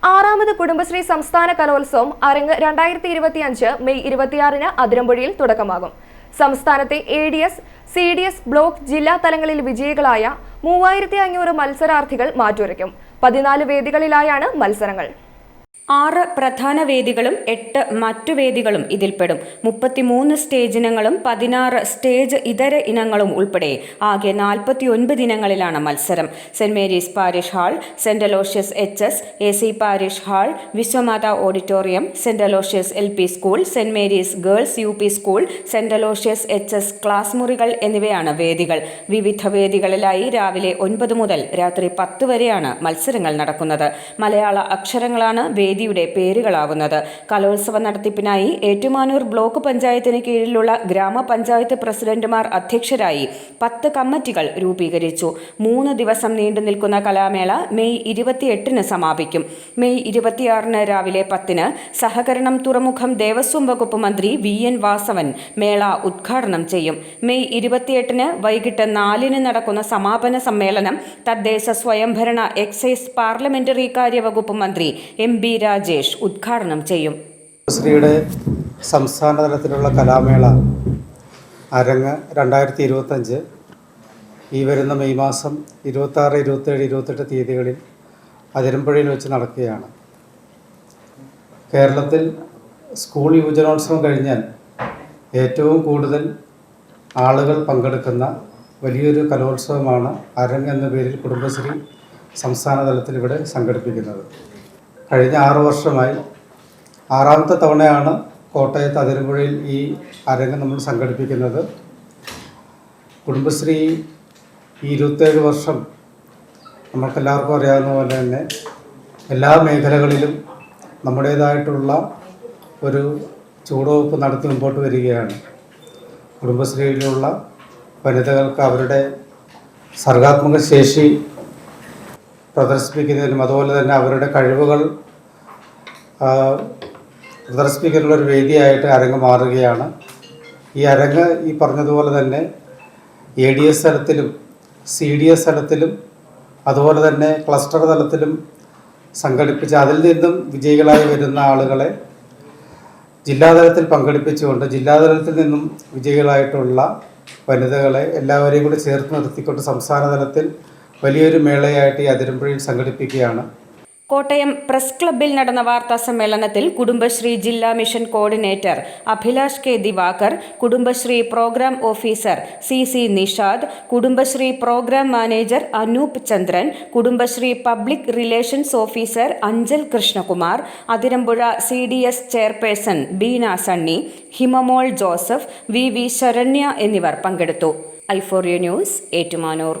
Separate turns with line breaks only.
ആറാമത് കുടുംബശ്രീ സംസ്ഥാന കലോത്സവം അരങ്ങ് 2025 മെയ് 26-ന് അതിരമ്പുഴയിൽ തുടക്കമാകും. സംസ്ഥാനത്തെ ADS, CDS ബ്ലോക്ക് ജില്ലാ തലങ്ങളിൽ വിജയികളായ 3500 മത്സരാർത്ഥികൾ മാറ്റുരയ്ക്കും. 14 വേദികളിലായാണ് മത്സരങ്ങൾ.
6 പ്രധാന വേദികളും 8 മറ്റു വേദികളും ഇതിൽപ്പെടും. 33 സ്റ്റേജ് ഇനങ്ങളും 16 സ്റ്റേജ് ഇതര ഇനങ്ങളും ഉൾപ്പെടെ ആകെ 49 ഇനങ്ങളിലാണ് മത്സരം. Saint Mary's parish hall, saint Aloysius HS, AC parish hall, Viswamatha auditorium, saint Aloysius LP school, saint Mary's girls UP school, saint Aloysius HS class മുറികൾ എന്നിവയാണ് വേദികൾ. വിവിധ വേദികളിലായി രാവിലെ 9 മുതൽ രാത്രി 10 വരെയാണ് മത്സരങ്ങൾ നടക്കുന്നത്. മലയാള അക്ഷരങ്ങളാണ് വേദിയുടെ പേരുകളാവുന്നത്. കലോത്സവ നടത്തിപ്പിനായി ഏറ്റുമാനൂർ ബ്ലോക്ക് പഞ്ചായത്തിന് കീഴിലുള്ള ഗ്രാമപഞ്ചായത്ത് പ്രസിഡന്റുമാർ അധ്യക്ഷരായി 10 കമ്മിറ്റികൾ രൂപീകരിച്ചു. 3 ദിവസം നീണ്ടു നിൽക്കുന്ന കലാമേള മെയ് 28-ന് സമാപിക്കും. മെയ് 26-ന് രാവിലെ 10-ന് സഹകരണം തുറമുഖം ദേവസ്വം വകുപ്പ് മന്ത്രി VN വാസവൻ മേള ഉദ്ഘാടനം ചെയ്യും. മെയ് 28-ന് വൈകിട്ട് 4-ന് നടക്കുന്ന സമാപന സമ്മേളനം തദ്ദേശ സ്വയംഭരണ എക്സൈസ് പാർലമെന്ററി കാര്യ വകുപ്പ് മന്ത്രി MB രാജേഷ് ഉദ്ഘാടനം ചെയ്യും.
കുടുംബശ്രീയുടെ സംസ്ഥാന തലത്തിലുള്ള കലാമേള അരങ്ങ് 2025 ഈ വരുന്ന മെയ് മാസം 26, 27, 28 തീയതികളിൽ അതിരമ്പുഴയിൽ വെച്ച് നടക്കുകയാണ്. കേരളത്തിൽ സ്കൂൾ യുവജനോത്സവം കഴിഞ്ഞാൽ ഏറ്റവും കൂടുതൽ ആളുകൾ പങ്കെടുക്കുന്ന വലിയൊരു കലോത്സവമാണ് അരങ്ങ് എന്ന പേരിൽ കുടുംബശ്രീ സംസ്ഥാന തലത്തിൽ ഇവിടെ സംഘടിപ്പിക്കുന്നത്. കഴിഞ്ഞ 6 വർഷമായി 6ാമത്തെ തവണയാണ് കോട്ടയത്ത് അതിരമ്പുഴയിൽ ഈ അരങ്ങ് നമ്മൾ സംഘടിപ്പിക്കുന്നത്. കുടുംബശ്രീ ഈ 27 വർഷം നമുക്കെല്ലാവർക്കും അറിയാവുന്ന പോലെ തന്നെ എല്ലാ മേഖലകളിലും നമ്മുടേതായിട്ടുള്ള ഒരു ചുവടുവെപ്പ് നടത്തി മുമ്പോട്ട് വരികയാണ്. കുടുംബശ്രീയിലുള്ള വനിതകൾക്ക് അവരുടെ സർഗാത്മക ശേഷി പ്രദർശിപ്പിക്കുന്നതിനും അതുപോലെ തന്നെ അവരുടെ കഴിവുകൾ പ്രദർശിപ്പിക്കാനുള്ളൊരു വേദിയായിട്ട് അരങ്ങ് മാറുകയാണ്. ഈ അരങ്ങ് ഈ പറഞ്ഞതുപോലെ തന്നെ ADS തലത്തിലും CDS തലത്തിലും അതുപോലെ തന്നെ ക്ലസ്റ്റർ തലത്തിലും സംഘടിപ്പിച്ച് അതിൽ നിന്നും വിജയികളായി വരുന്ന ആളുകളെ ജില്ലാതലത്തിൽ പങ്കെടുപ്പിച്ചുകൊണ്ട് ജില്ലാതലത്തിൽ നിന്നും വിജയികളായിട്ടുള്ള വനിതകളെ എല്ലാവരെയും കൂടി ചേർത്ത് നിർത്തിക്കൊണ്ട് സംസ്ഥാന തലത്തിൽ വലിയൊരു മേളയായിട്ട് ഈ അതിരമ്പുഴയിൽ സംഘടിപ്പിക്കുകയാണ്.
കോട്ടയം പ്രസ് ക്ലബ്ബിൽ നടന്ന വാർത്താ സമ്മേളനത്തിൽ കുടുംബശ്രീ ജില്ലാ mission coordinator Abhilash K. Diwakar, Kudumbashree programme officer CC Nishad, Kudumbashree programme manager Anoop Chandran, Kudumbashree public relations officer Anchal Krishnakumar, Athirampuzha CDS chairperson Beena Sunny, Himamol Joseph, VV Saranya എന്നിവർ പങ്കെടുത്തു. i4U news, Ettumanoor.